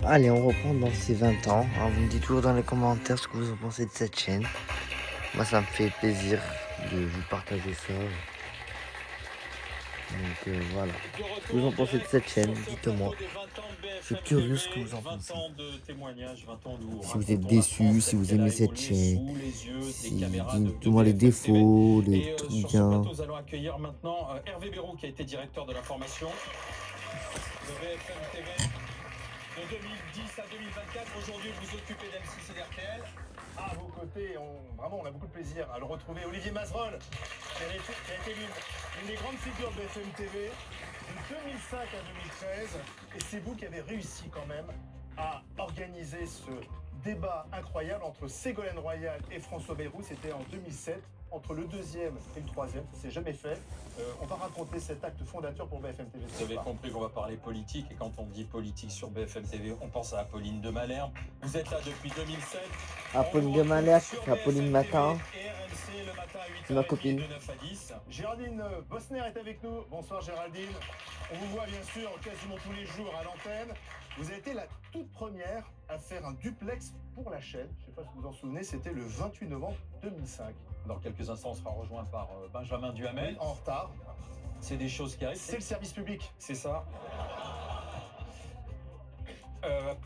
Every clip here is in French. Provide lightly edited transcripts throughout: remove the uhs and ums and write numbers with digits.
Allez, on reprend dans ces 20 ans. Hein, vous me dites toujours dans les commentaires ce que vous en pensez de cette chaîne. Moi, ça me fait plaisir de vous partager ça. Donc voilà. Ce que vous en pensez de cette chaîne, dites-moi. Je suis curieux ce que vous en 20 pensez. ans de témoignages, 20 ans où Si vous êtes racontons la France déçu, si telle vous qu'elle a aimez cette évolué chaîne, sous les yeux des si caméras de dites-moi les BFM TV. défauts, les Et trucs sur ce bien. plateau, nous allons accueillir maintenant Hervé Bérou, qui a été directeur de l'information de BFM TV de 2010 à 2024. Aujourd'hui, vous occupez d'M6 et d'RTL. À vos côtés, on a beaucoup de plaisir à le retrouver. Olivier Mazerolles, qui a été l'une des grandes figures de BFM TV de 2005 à 2013. Et c'est vous qui avez réussi quand même à organiser ce débat incroyable entre Ségolène Royal et François Bayrou. C'était en 2007, entre le deuxième et le troisième. C'est jamais fait. On va raconter cet acte fondateur pour BFM TV. Vous avez compris qu'on va parler politique, et quand on dit politique sur BFM TV, on pense à Apolline de Malherbe. Vous êtes là depuis 2007. Apolline de Malherbe, Apolline Matin. Et RMC le matin à C'est ma 8h30 copine. de 9 à 10. Géraldine Bosner est avec nous. Bonsoir Géraldine. On vous voit bien sûr quasiment tous les jours à l'antenne. Vous avez été la toute première à faire un duplex pour la chaîne. Je ne sais pas si vous vous en souvenez, c'était le 28 novembre 2005. Dans quelques instants, on sera rejoint par Benjamin Duhamel. Oui, en retard. C'est des choses qui arrivent. C'est le service public. C'est ça.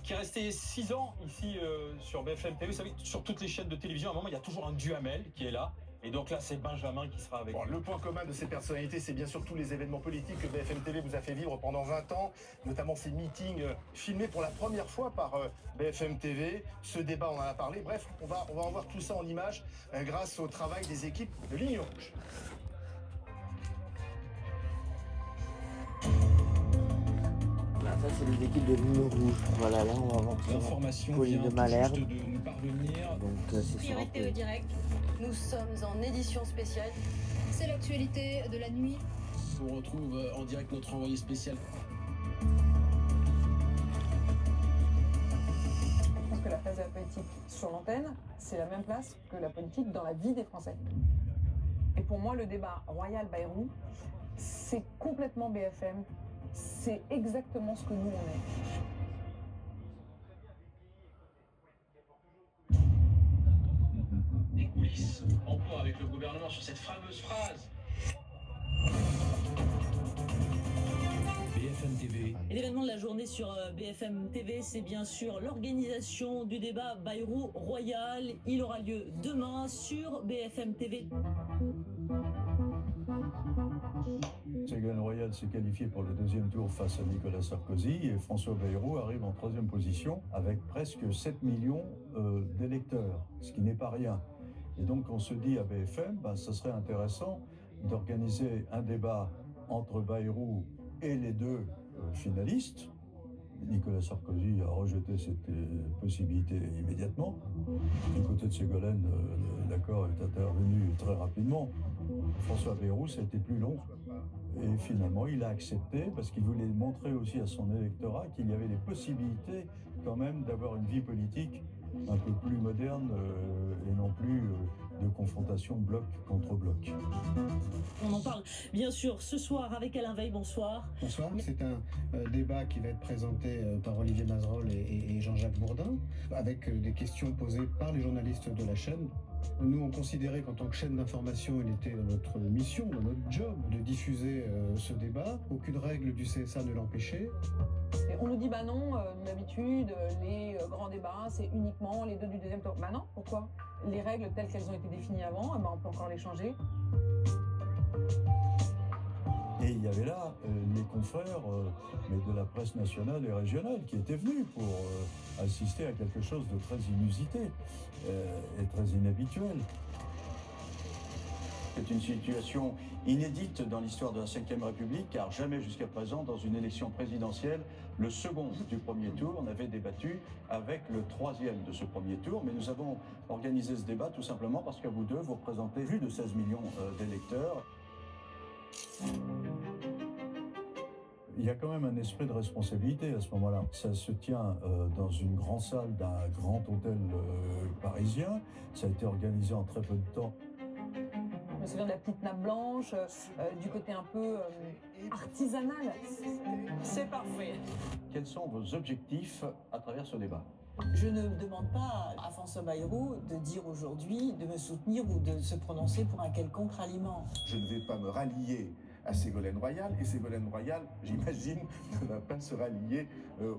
Qui est resté 6 ans ici sur BFM TV. Vous savez, sur toutes les chaînes de télévision, à un moment, il y a toujours un Duhamel qui est là. Et donc là, c'est Benjamin qui sera avec nous. Le point commun de ces personnalités, c'est bien sûr tous les événements politiques que BFM TV vous a fait vivre pendant 20 ans, notamment ces meetings filmés pour la première fois par BFM TV. Ce débat, on en a parlé. Bref, on va en voir tout ça en images grâce au travail des équipes de Ligne Rouge. Là, ça, c'est les équipes de Ligne Rouge. Voilà, là, on va voir L'information Apolline vient de tout Malherbe. juste de nous parvenir. Donc, c'est sur Priorité au Apolline. direct. Nous sommes en édition spéciale. C'est l'actualité de la nuit. On retrouve en direct notre envoyé spécial. Je pense que la place de la politique sur l'antenne, c'est la même place que la politique dans la vie des Français. Et pour moi, le débat Royal-Bayrou, c'est complètement BFM. C'est exactement ce que nous, on est. Des coulisses en cours avec le gouvernement sur cette fameuse phrase. BFM TV. Et l'événement de la journée sur BFM TV, c'est bien sûr l'organisation du débat Bayrou Royal. Il aura lieu demain sur BFM TV. Ségolène Royal s'est qualifiée pour le deuxième tour face à Nicolas Sarkozy et François Bayrou arrive en troisième position avec presque 7 millions d'électeurs, ce qui n'est pas rien. Et donc on se dit à BFM, ça serait intéressant d'organiser un débat entre Bayrou et les deux finalistes. Nicolas Sarkozy a rejeté cette possibilité immédiatement. Du côté de Ségolène, l'accord est intervenu très rapidement. François Bayrou, ça a été plus long. Et finalement, il a accepté parce qu'il voulait montrer aussi à son électorat qu'il y avait des possibilités quand même d'avoir une vie politique un peu plus moderne et non plus de confrontation bloc contre bloc. On en parle bien sûr ce soir avec Alain Veil. Bonsoir. Bonsoir, c'est un débat qui va être présenté par Olivier Mazerolles et Jean-Jacques Bourdin, avec des questions posées par les journalistes de la chaîne. Nous, on considérait qu'en tant que chaîne d'information, il était dans notre mission, dans notre job, de diffuser ce débat. Aucune règle du CSA ne l'empêchait. Et on nous dit, bah non, d'habitude, les grands débats, c'est uniquement les deux du deuxième tour. Bah non, pourquoi? Les règles telles qu'elles ont été définies avant, on peut encore les changer. Et il y avait là les confrères mais de la presse nationale et régionale qui étaient venus pour assister à quelque chose de très inusité et très inhabituel. C'est une situation inédite dans l'histoire de la Ve République, car jamais jusqu'à présent, dans une élection présidentielle, le second du premier tour n'avait débattu avec le troisième de ce premier tour. Mais nous avons organisé ce débat tout simplement parce qu'à vous deux, vous représentez plus de 16 millions d'électeurs. Il y a quand même un esprit de responsabilité à ce moment-là. Ça se tient dans une grande salle d'un grand hôtel parisien. Ça a été organisé en très peu de temps. me souviens de la petite nappe blanche, du côté un peu artisanal. C'est parfait. Quels sont vos objectifs à travers ce débat ? Je ne demande pas à François Bayrou de dire aujourd'hui, de me soutenir ou de se prononcer pour un quelconque ralliement. Je ne vais pas me rallier à Ségolène Royal, et Ségolène Royal, j'imagine, ne va pas se rallier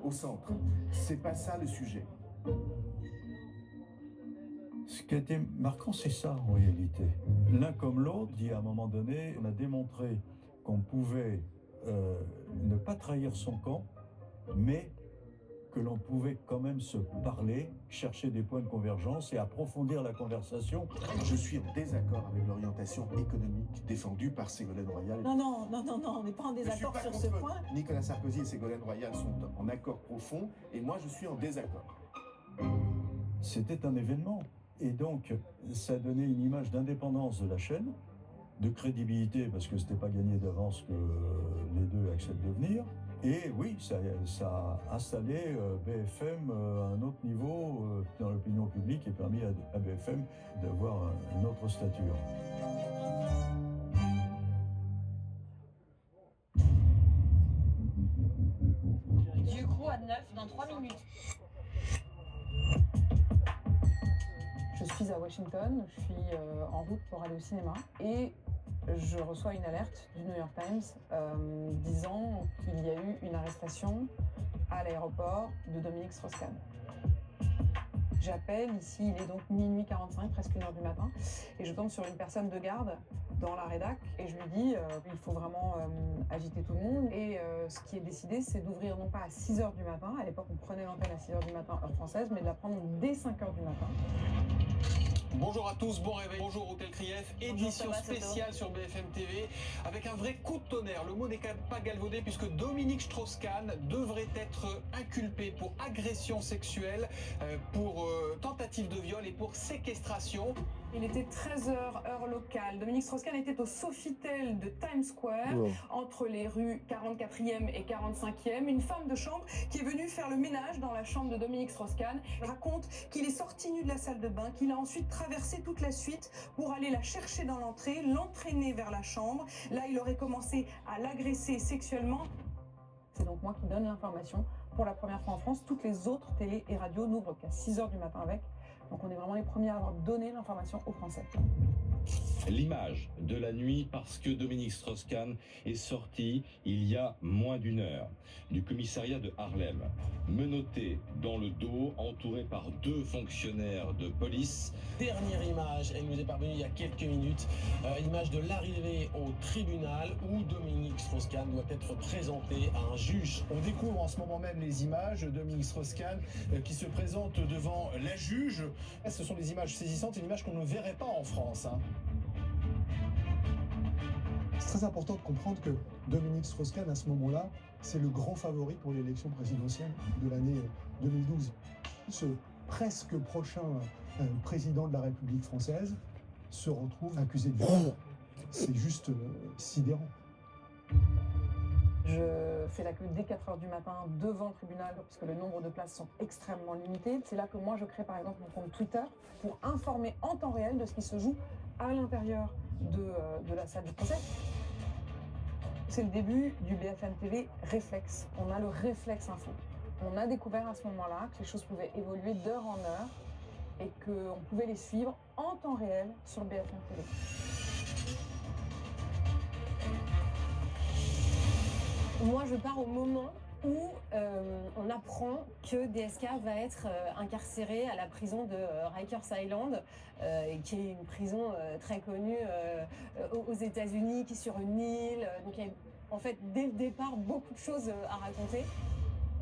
au centre. C'est pas ça le sujet. Ce qui a été marquant, c'est ça en réalité. L'un comme l'autre, dit à un moment donné, on a démontré qu'on pouvait ne pas trahir son camp, mais que l'on pouvait quand même se parler, chercher des points de convergence et approfondir la conversation. Je suis en désaccord avec l'orientation économique défendue par Ségolène Royal. Non, on n'est pas en désaccord sur ce point. Nicolas Sarkozy et Ségolène Royal sont en accord profond, et moi je suis en désaccord. C'était un événement. Et donc, ça a donné une image d'indépendance de la chaîne, de crédibilité, parce que ce n'était pas gagné d'avance que les deux acceptent de venir. Et oui, ça a installé BFM à un autre niveau dans l'opinion publique et permis à BFM d'avoir une autre stature. Du coup, à 9 dans 3 minutes. Je suis à Washington, je suis en route pour aller au cinéma et je reçois une alerte du New York Times disant qu'il y a eu une arrestation à l'aéroport de Dominique Strauss-Kahn. J'appelle, ici il est donc minuit 45, presque 1h du matin, et je tombe sur une personne de garde dans la rédac et je lui dis il faut vraiment agiter tout le monde et ce qui est décidé c'est d'ouvrir non pas à 6h du matin, à l'époque on prenait l'antenne à 6h du matin heure française, mais de la prendre dès 5h du matin. Bonjour à tous, bon réveil, bonjour Hôtel Krief, édition spéciale sur BFM TV avec un vrai coup de tonnerre. Le mot n'est quand même pas galvaudé puisque Dominique Strauss-Kahn devrait être inculpé pour agression sexuelle, pour tentative de viol et pour séquestration. Il était 13h, heure locale. Dominique Strauss-Kahn était au Sofitel de Times Square, entre les rues 44e et 45e. Une femme de chambre qui est venue faire le ménage dans la chambre de Dominique Strauss-Kahn raconte qu'il est sorti nu de la salle de bain, qu'il a ensuite traversé toute la suite pour aller la chercher dans l'entrée, l'entraîner vers la chambre. Là, il aurait commencé à l'agresser sexuellement. C'est donc moi qui donne l'information. Pour la première fois en France, toutes les autres télés et radios n'ouvrent qu'à 6h du matin avec. Donc on est vraiment les premiers à avoir donné l'information aux Français. L'image de la nuit parce que Dominique Strauss-Kahn est sorti il y a moins d'une heure du commissariat de Harlem, menotté dans le dos, entouré par 2 fonctionnaires de police. Dernière image, elle nous est parvenue il y a quelques minutes, image de l'arrivée au tribunal où Dominique Strauss-Kahn doit être présenté à un juge. On découvre en ce moment même les images de Dominique Strauss-Kahn qui se présente devant la juge. Ce sont des images saisissantes, une image qu'on ne verrait pas en France. C'est très important de comprendre que Dominique Strauss-Kahn, à ce moment-là, c'est le grand favori pour l'élection présidentielle de l'année 2012. Ce presque prochain président de la République française se retrouve accusé de viol. C'est juste sidérant. Je fais la queue dès 4h du matin devant le tribunal parce que le nombre de places sont extrêmement limitées. C'est là que moi je crée par exemple mon compte Twitter pour informer en temps réel de ce qui se joue à l'intérieur de la salle du procès. C'est le début du BFM TV réflexe. On a le réflexe info. On a découvert à ce moment-là que les choses pouvaient évoluer d'heure en heure et qu'on pouvait les suivre en temps réel sur BFM TV. Moi, je pars au moment où on apprend que DSK va être incarcéré à la prison de Rikers Island, qui est une prison très connue aux États-Unis, qui est sur une île. Donc il y a en fait dès le départ beaucoup de choses à raconter.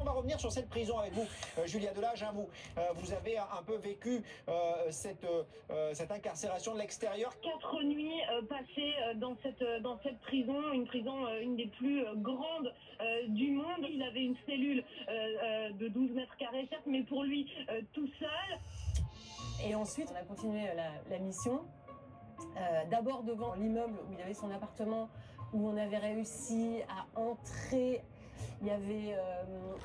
On va revenir sur cette prison avec vous, Julia Delage. Vous avez un peu vécu cette incarcération de l'extérieur. 4 nuits passées dans cette prison, une des plus grandes du monde. Il avait une cellule de 12 mètres carrés, certes, mais pour lui tout seul. Et ensuite, on a continué la mission. D'abord devant l'immeuble où il avait son appartement, où on avait réussi à entrer Il y avait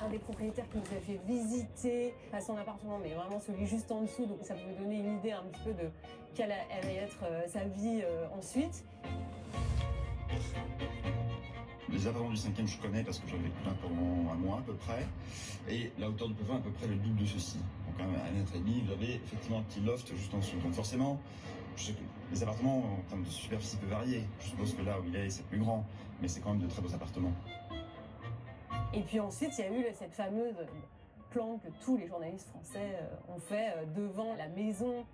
un des propriétaires qui nous avait fait visiter à son appartement, mais vraiment celui juste en dessous, donc ça pouvait donner une idée un petit peu de quelle allait être sa vie ensuite. Les appartements du 5e, je connais parce que j'en ai vécu un pendant un mois à peu près. Et la hauteur de plafond est à peu près le double de ceci. Donc quand même à 1,5 mètre, vous avez effectivement un petit loft juste en dessous. Donc forcément, je sais que les appartements en termes de superficie peuvent varier. Je suppose que là où il est, c'est plus grand. Mais c'est quand même de très beaux appartements. Et puis ensuite, il y a eu cette fameuse planque que tous les journalistes français ont fait devant la maison.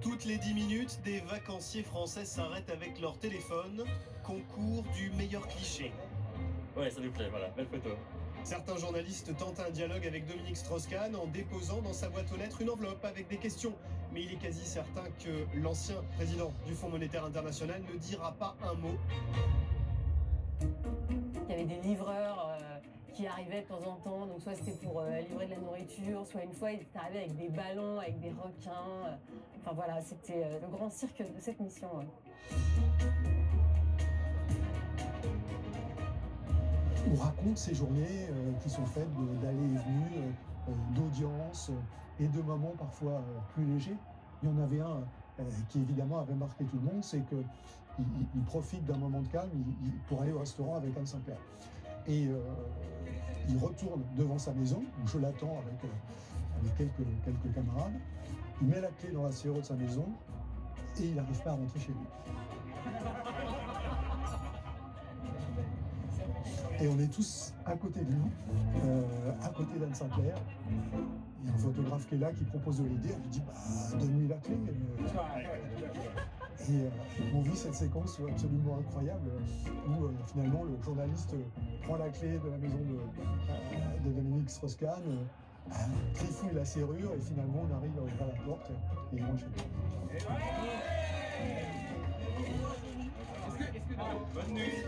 Toutes les 10 minutes, des vacanciers français s'arrêtent avec leur téléphone. Concours du meilleur cliché. Ouais, ça nous plaît, voilà, belle photo. Certains journalistes tentent un dialogue avec Dominique Strauss-Kahn en déposant dans sa boîte aux lettres une enveloppe avec des questions. Mais il est quasi certain que l'ancien président du Fonds monétaire international ne dira pas un mot. Il y avait des livreurs qui arrivaient de temps en temps, donc soit c'était pour livrer de la nourriture, soit une fois ils étaient arrivés avec des ballons, avec des requins. Enfin voilà, c'était le grand cirque de cette mission. Ouais. On raconte ces journées qui sont faites d'allées et venues, d'audience et de moments parfois plus légers. Il y en avait un qui évidemment avait marqué tout le monde, c'est qu'il profite d'un moment de calme pour aller au restaurant avec Anne Sinclair. Et il retourne devant sa maison, où je l'attends avec quelques camarades. Il met la clé dans la serrure de sa maison et il n'arrive pas à rentrer chez lui. Et on est tous à côté de lui, à côté d'Anne Sinclair. Il y a un photographe qui est là, qui propose de l'aider. On lui dit donne-lui la clé. Et on vit cette séquence absolument incroyable où finalement le journaliste prend la clé de la maison de Dominique Strauss-Kahn, trifouille la serrure et finalement on arrive à ouvrir la porte et il rentre chez lui. Bonne nuit.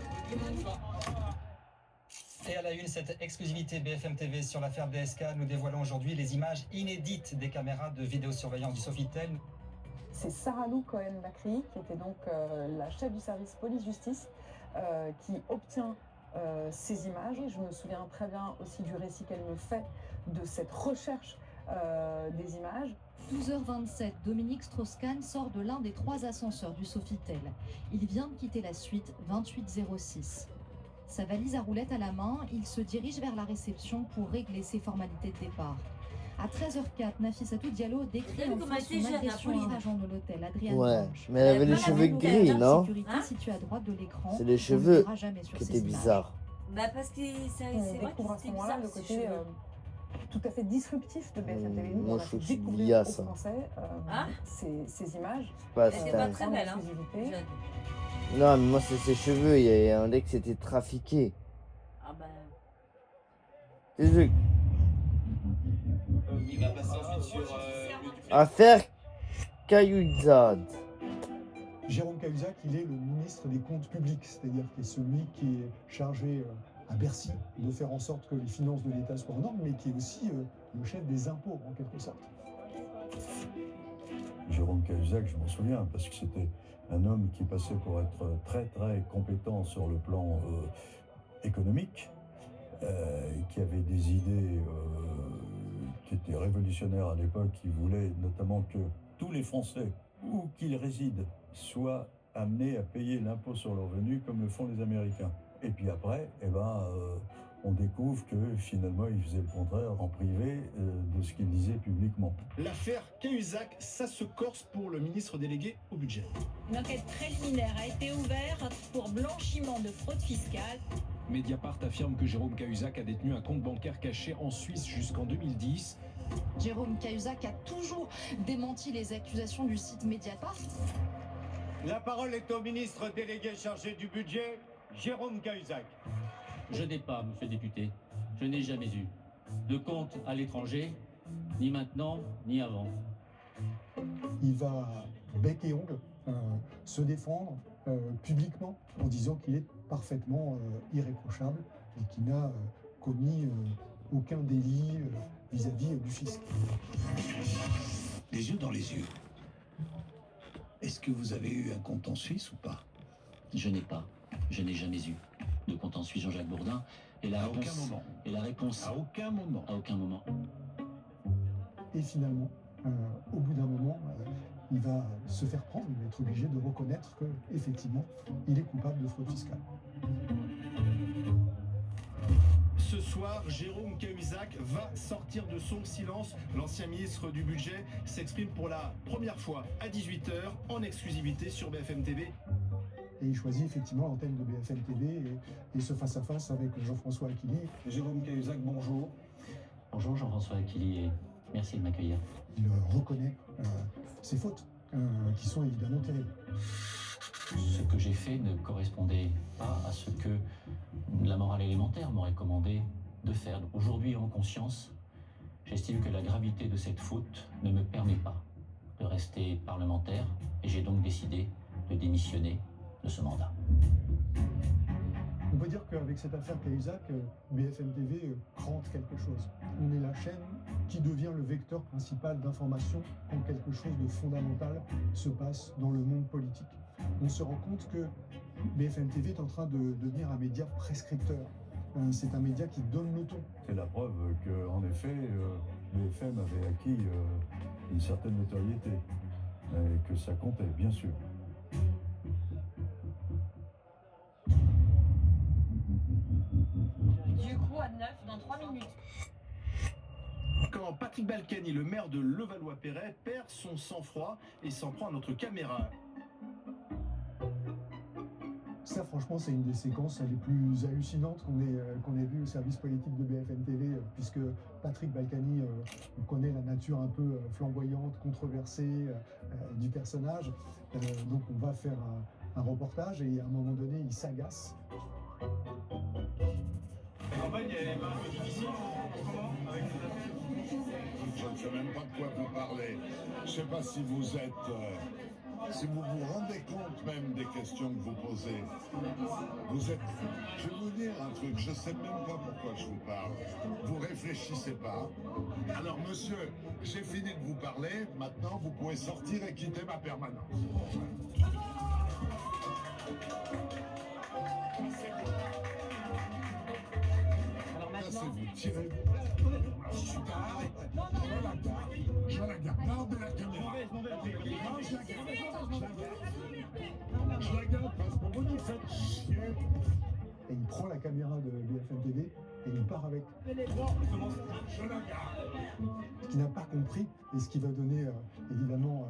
Et à la une, cette exclusivité BFM TV sur l'affaire DSK, nous dévoilons aujourd'hui les images inédites des caméras de vidéosurveillance du Sofitel. C'est Sarah Lou Cohen-Bacri, qui était donc la chef du service police-justice, qui obtient ces images. Je me souviens très bien aussi du récit qu'elle me fait de cette recherche des images. 12h27, Dominique Strauss-Kahn sort de l'un des 3 ascenseurs du Sofitel. Il vient de quitter la suite 2806. Sa valise à roulettes à la main, il se dirige vers la réception pour régler ses formalités de départ. À 13h04, Nafissatou Diallo décrit en fait son agression à un agent de l'hôtel, Adrien Branch. Mais elle avait les cheveux gris, non? Situé à droite de l'écran. C'est les cheveux qui étaient bizarres. Bah parce que c'est vrai découvre à ce moment-là le côté tout à fait disruptif de BFM TV. Nous, moi, on a je fait trouve que c'est découvrir Lia, aux ça. Français ces images. C'était pas très belle, hein. Non, mais moi, c'est ses cheveux. Il y a un mec qui s'était trafiqué. Ah bah. C'est trucs. Il va passer ensuite sur Affaire Cahuzac. Jérôme Cahuzac, il est le ministre des Comptes publics, c'est-à-dire qui est celui qui est chargé à Bercy de faire en sorte que les finances de l'État soient en ordre, mais qui est aussi le chef des impôts, en quelque sorte. Jérôme Cahuzac, je m'en souviens, parce que c'était un homme qui passait pour être très très compétent sur le plan économique, qui avait des idées qui étaient révolutionnaires à l'époque, qui voulait notamment que tous les Français, où qu'ils résident, soient amenés à payer l'impôt sur le revenu comme le font les Américains. Et puis après, on découvre que finalement, il faisait le contraire en privé de ce qu'il disait publiquement. l'affaire Cahuzac, ça se corse pour le ministre délégué au budget. Une enquête préliminaire a été ouverte pour blanchiment de fraude fiscale. Mediapart affirme que Jérôme Cahuzac a détenu un compte bancaire caché en Suisse jusqu'en 2010. Jérôme Cahuzac a toujours démenti les accusations du site Mediapart. La parole est au ministre délégué chargé du budget, Jérôme Cahuzac. Je n'ai pas, monsieur le député, je n'ai jamais eu de compte à l'étranger, ni maintenant, ni avant. Il va bec et ongle se défendre publiquement en disant qu'il est parfaitement irréprochable et qu'il n'a commis aucun délit vis-à-vis du fisc. Les yeux dans les yeux. Est-ce que vous avez eu un compte en Suisse ou pas? Je n'ai pas, je n'ai jamais eu de compte en Suisse, Jean-Jacques Bourdin. Et la À réponse, aucun moment. Et la réponse. À aucun moment. À aucun moment. Et finalement, au bout d'un moment, il va se faire prendre, il va être obligé de reconnaître qu'effectivement, il est coupable de fraude fiscale. Ce soir, Jérôme Cahuzac va sortir de son silence. L'ancien ministre du Budget s'exprime pour la première fois à 18h en exclusivité sur BFM TV. Et il choisit effectivement l'antenne de BFM TV et ce face-à-face avec Jean-François Aquili. Jérôme Cahuzac, bonjour. Bonjour Jean-François Aquili et merci de m'accueillir. Il reconnaît ses fautes, qui sont évidemment terribles. Ce que j'ai fait ne correspondait pas à ce que la morale élémentaire m'aurait commandé de faire. Donc aujourd'hui, en conscience, j'estime que la gravité de cette faute ne me permet pas de rester parlementaire et j'ai donc décidé de démissionner de ce mandat. On peut dire qu'avec cette affaire Cahuzac, BFM TV crante quelque chose. On est la chaîne qui devient le vecteur principal d'information quand quelque chose de fondamental se passe dans le monde politique. On se rend compte que BFM TV est en train de devenir un média prescripteur. C'est un média qui donne le ton. C'est la preuve qu'en effet, BFM avait acquis une certaine notoriété et que ça comptait, bien sûr. Du coup, à 9 dans 3 minutes. Quand Patrick Balkany, le maire de Levallois-Perret, perd son sang-froid et s'en prend à notre caméra. Ça, franchement, c'est une des séquences les plus hallucinantes qu'on ait vues au service politique de BFM TV, puisque Patrick Balkany connaît la nature un peu flamboyante, controversée du personnage. Donc on va faire un reportage et à un moment donné, il s'agace. La campagne, elle est pas un peu difficile en ce moment avec cette affaire? Je ne sais même pas de quoi vous parlez. Je ne sais pas si vous êtes... si vous vous rendez compte même des questions que vous posez. Vous êtes... Je vais vous dire un truc, je ne sais même pas pourquoi je vous parle. Vous réfléchissez pas. Alors monsieur, j'ai fini de vous parler. Maintenant, vous pouvez sortir et quitter ma permanence. Là, c'est vous tirez. Je la garde. Gardez la caméra. Je la garde parce que vous nous faites chier. Et il prend la caméra de BFM TV et il part avec. Je la garde. Ce qu'il n'a pas compris et ce qui va donner évidemment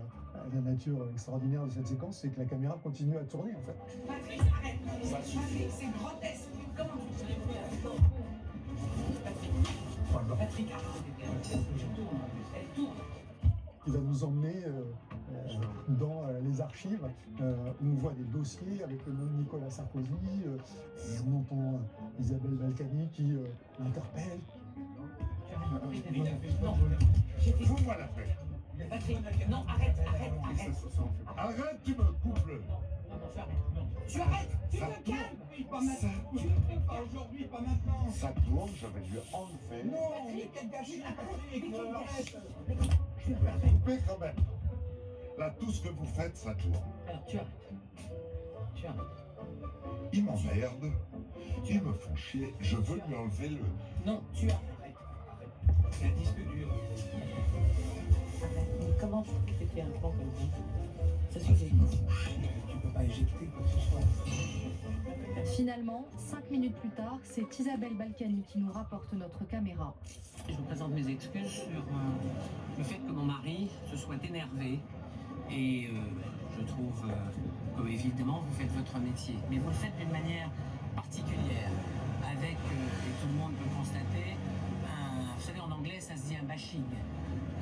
la nature extraordinaire de cette séquence, c'est que la caméra continue à tourner en fait. Patrick, arrête. Ça suffit. C'est grotesque. Comment vous Patrick, il va nous emmener dans les archives où on voit des dossiers avec le nom de Nicolas Sarkozy et on entend Isabelle Balkany qui l'interpelle. Non, fous-moi la paix. Patrick, non, arrête. Arrête, tu me coupes. Tu arrêtes, tu te calmes. Pas maintenant. Pas aujourd'hui, pas maintenant. Ça tourne, je vais lui enlever. Non, mais quel gâchis. Je vais la couper quand même. Là, tout ce que vous faites, ça tourne. Alors, tu arrêtes. Ils m'emmerdent. Ils me font chier. Je veux lui enlever le... Non, tu arrêtes. C'est un disque dur. Comment tu peux péter un plan comme ça? Ça suffit. Tu peux pas éjecter quoi que ce soit. Finalement, 5 minutes plus tard, c'est Isabelle Balkany qui nous rapporte notre caméra. Je vous présente mes excuses sur le fait que mon mari se soit énervé. Et je trouve que, évidemment, vous faites votre métier. Mais vous le faites d'une manière particulière. Avec, et tout le monde peut le constater, vous savez, en anglais, ça se dit un bashing.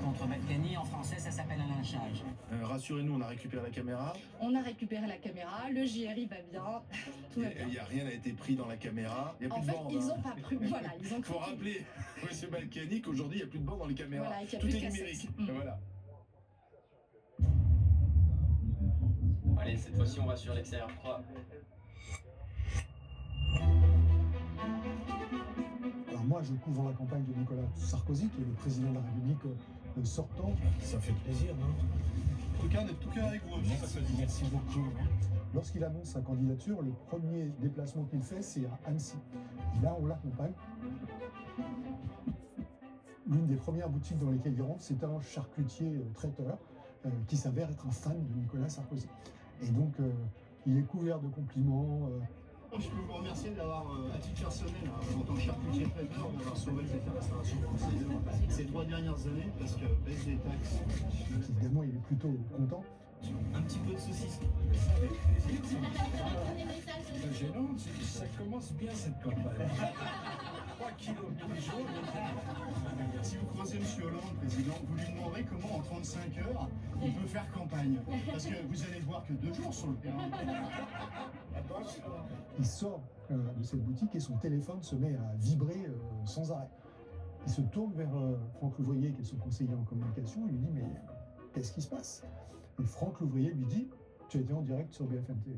Contre Balkany, en français, ça s'appelle un lynchage. Rassurez-nous, on a récupéré la caméra. On a récupéré la caméra, le JRI va bien, tout va bien. Il n'y a rien n'a été pris dans la caméra. Il y a En plus fait, de bande. ils n'ont pas pris. Voilà, ils ont Il faut rappeler, M. Balkany, qu'aujourd'hui, il n'y a plus de bande dans les caméras. Voilà, et qu'il y a Tout plus est de numérique. cassettes. Voilà. Allez, cette fois-ci, on va sur l'extérieur 3. Alors moi, je couvre la campagne de Nicolas Sarkozy, qui est le président de la République sortant. Ça fait plaisir, non? En tout cas, on est tout cœur avec vous, M. Sarkozy. Merci beaucoup. Lorsqu'il annonce sa candidature, le premier déplacement qu'il fait, c'est à Annecy. Et là, on l'accompagne. L'une des premières boutiques dans lesquelles il rentre, c'est un charcutier traiteur qui s'avère être un fan de Nicolas Sarkozy. Et donc, il est couvert de compliments. Je peux vous remercier d'avoir, à titre personnel, en tant que charcutier traiteur, d'avoir sauvé cette restauration française ces 3 dernières années, parce que baisse des taxes. Évidemment, il est plutôt content. Un petit peu de saucisse. C'est gênant, ça commence bien cette campagne. 3 kilos tous les jours. Si vous croisez M. Hollande, président, vous lui demanderez comment en 35 heures il peut faire campagne. Parce que vous allez voir que 2 jours sur le terrain. Il sort de cette boutique et son téléphone se met à vibrer sans arrêt. Il se tourne vers Franck Louvrier, qui est son conseiller en communication, et lui dit « Mais qu'est-ce qui se passe ?» Et Franck Louvrier lui dit « Tu as été en direct sur BFM TV. »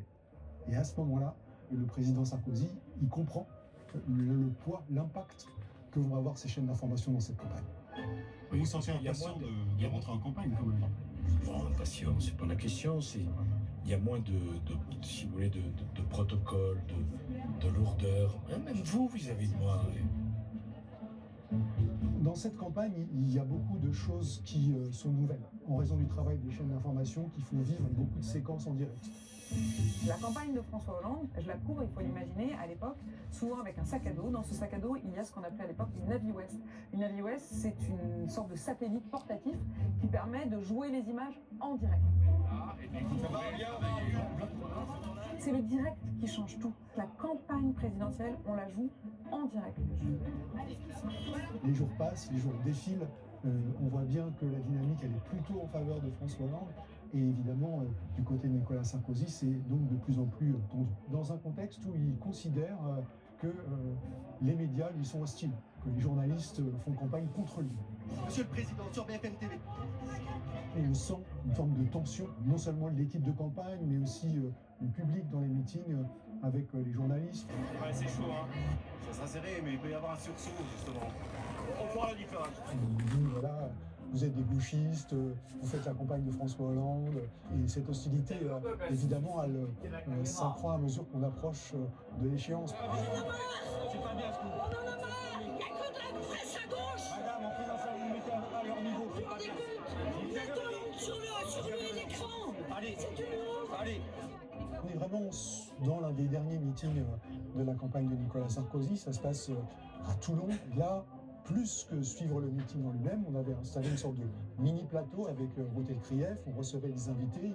Et à ce moment-là, le président Sarkozy, il comprend le poids, l'impact que vont avoir ces chaînes d'information dans cette campagne. Vous vous sentez impatient de rentrer en campagne quand même? Bon, impatient, c'est pas la question, il y a moins si vous voulez, de protocole, de lourdeur. Même vous, vis-à-vis de moi. Dans cette campagne, il y a beaucoup de choses qui sont nouvelles, en raison du travail des chaînes d'information qui font vivre beaucoup de séquences en direct. La campagne de François Hollande, je la couvre, il faut l'imaginer, à l'époque, souvent avec un sac à dos. Dans ce sac à dos, il y a ce qu'on appelait à l'époque une Navi West. Une Navi West, c'est une sorte de satellite portatif qui permet de jouer les images en direct. C'est le direct qui change tout. La campagne présidentielle, on la joue en direct. Les jours passent, les jours défilent. On voit bien que la dynamique, elle est plutôt en faveur de François Hollande. Et évidemment, du côté de Nicolas Sarkozy, c'est donc de plus en plus tendu. Dans un contexte où il considère que les médias lui sont hostiles, que les journalistes font campagne contre lui. Monsieur le Président, sur BFM TV. Et on sent une forme de tension, non seulement de l'équipe de campagne, mais aussi du public dans les meetings avec les journalistes. Ouais, c'est chaud, hein. Ça sera serré, mais il peut y avoir un sursaut, justement. On fera la différence. Voilà, vous êtes des gauchistes, vous faites la campagne de François Hollande, et cette hostilité, évidemment, elle s'accroît à mesure qu'on approche de l'échéance. C'est pas bien ce que vous... On en a marre. Il n'y a que de la presse à gauche. Madame, on fait dans ça, vous mettez à leur niveau. C'est pas bien. Sur l'écran. Allez, c'est une honte. Allez. On est vraiment dans l'un des derniers meetings de la campagne de Nicolas Sarkozy. Ça se passe à Toulon. Là, plus que suivre le meeting en lui-même, on avait installé une sorte de mini-plateau avec Ruth Elkrief. On recevait des invités.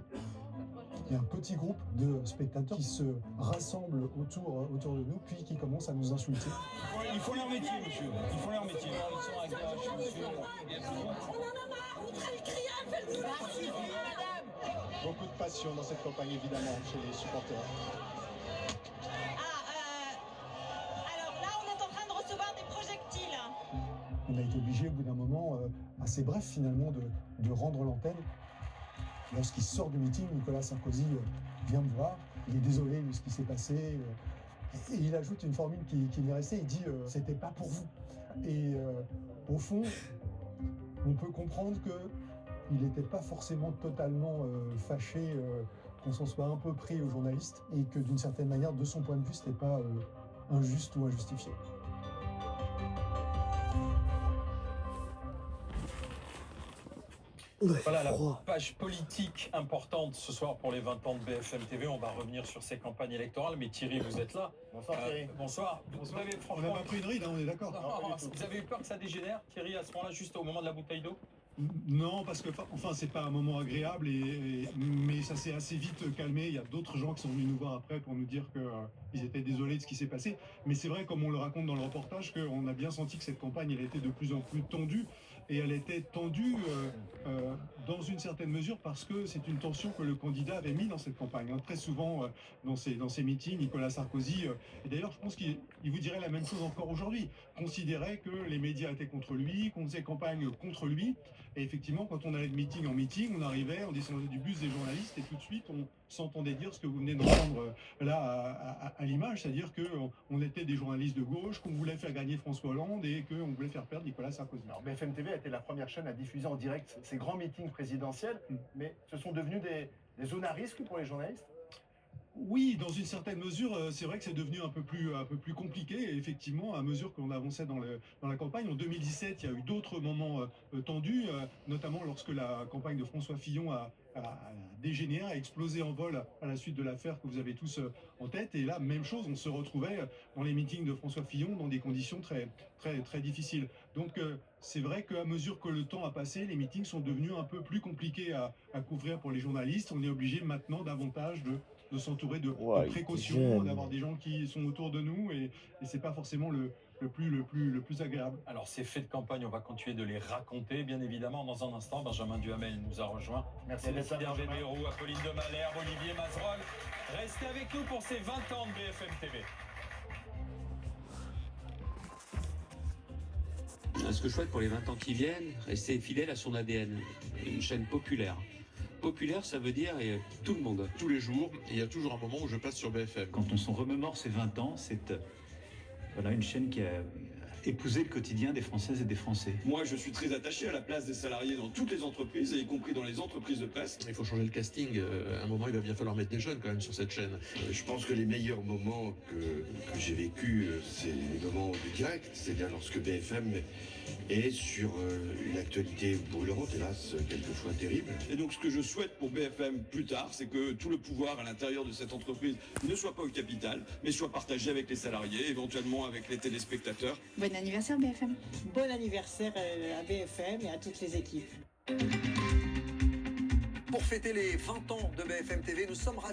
Il y a un petit groupe de spectateurs qui se rassemblent autour de nous, puis qui commencent à nous insulter. Ils font leur métier, monsieur. Ils font leur métier. Ils sont avec monsieur. On en a marre. Ruth Elkrief, elle nous lâche, madame. Beaucoup de passion dans cette campagne, évidemment, chez les supporters. Alors là, on est en train de recevoir des projectiles. On a été obligé, au bout d'un moment, assez bref finalement, de rendre l'antenne. Lorsqu'il sort du meeting, Nicolas Sarkozy vient me voir. Il est désolé de ce qui s'est passé. Et il ajoute une formule qui m'est restée. Il dit « c'était pas pour vous ». Et au fond, on peut comprendre qu'il n'était pas forcément totalement fâché qu'on s'en soit un peu pris aux journalistes et que d'une certaine manière, de son point de vue, ce n'était pas injuste ou injustifié. Voilà la page politique importante ce soir pour les 20 ans de BFM TV. On va revenir sur ces campagnes électorales. Mais Thierry, vous êtes là. Bonsoir Thierry. Bonsoir. Vous avez, On n'a pas pris une ride, hein, on est d'accord. Vous avez eu peur que ça dégénère, Thierry, à ce moment-là, juste au moment de la bouteille d'eau? Non, parce que enfin c'est pas un moment agréable, mais ça s'est assez vite calmé. Il y a d'autres gens qui sont venus nous voir après pour nous dire qu'ils étaient désolés de ce qui s'est passé. Mais c'est vrai, comme on le raconte dans le reportage, qu'on a bien senti que cette campagne, elle était de plus en plus tendue. Et elle était tendue dans une certaine mesure parce que c'est une tension que le candidat avait mis dans cette campagne. Hein. Très souvent, dans ses meetings, Nicolas Sarkozy, et d'ailleurs je pense qu'il vous dirait la même chose encore aujourd'hui, considérait que les médias étaient contre lui, qu'on faisait campagne contre lui. Et effectivement, quand on allait de meeting en meeting, on arrivait, on descendait du bus des journalistes et tout de suite, on s'entendait dire ce que vous venez d'entendre là à l'image, c'est-à-dire qu'on était des journalistes de gauche, qu'on voulait faire gagner François Hollande et qu'on voulait faire perdre Nicolas Sarkozy. Alors BFM TV a été la première chaîne à diffuser en direct ces grands meetings présidentiels, mais ce sont devenus des zones à risque pour les journalistes? Oui, dans une certaine mesure, c'est vrai que c'est devenu un peu plus compliqué. Et effectivement, à mesure qu'on avançait dans la campagne, en 2017, il y a eu d'autres moments tendus, notamment lorsque la campagne de François Fillon a dégénéré, a explosé en vol à la suite de l'affaire que vous avez tous en tête. Et là, même chose, on se retrouvait dans les meetings de François Fillon dans des conditions très difficiles. Donc c'est vrai qu'à mesure que le temps a passé, les meetings sont devenus un peu plus compliqués à couvrir pour les journalistes. On est obligé maintenant davantage de s'entourer de précautions, d'avoir des gens qui sont autour de nous et c'est pas forcément le plus agréable. Alors ces faits de campagne, on va continuer de les raconter, bien évidemment. Dans un instant, Benjamin Duhamel nous a rejoint. Merci d'être là, Hervé Béraud, Apolline de Malherbe, Olivier Mazerolle. Restez avec nous pour ces 20 ans de BFM TV. Ce que je souhaite pour les 20 ans qui viennent, rester fidèle à son ADN. Une chaîne populaire. Populaire, ça veut dire tout le monde. Tous les jours, il y a toujours un moment où je passe sur BFM. Quand on s'en remémore ces 20 ans, c'est une chaîne qui a épousé le quotidien des Françaises et des Français. Moi, je suis très attaché à la place des salariés dans toutes les entreprises, y compris dans les entreprises de presse. Il faut changer le casting. À un moment, il va bien falloir mettre des jeunes quand même sur cette chaîne. Je pense que les meilleurs moments que j'ai vécu, c'est les moments du direct, c'est-à-dire lorsque BFM est sur une actualité brûlante, hélas, quelquefois terrible. Et donc, ce que je souhaite pour BFM plus tard, c'est que tout le pouvoir à l'intérieur de cette entreprise ne soit pas au capital, mais soit partagé avec les salariés, éventuellement avec les téléspectateurs. Bon anniversaire BFM. Bon anniversaire à BFM et à toutes les équipes. Pour fêter les 20 ans de BFM TV, nous sommes ravis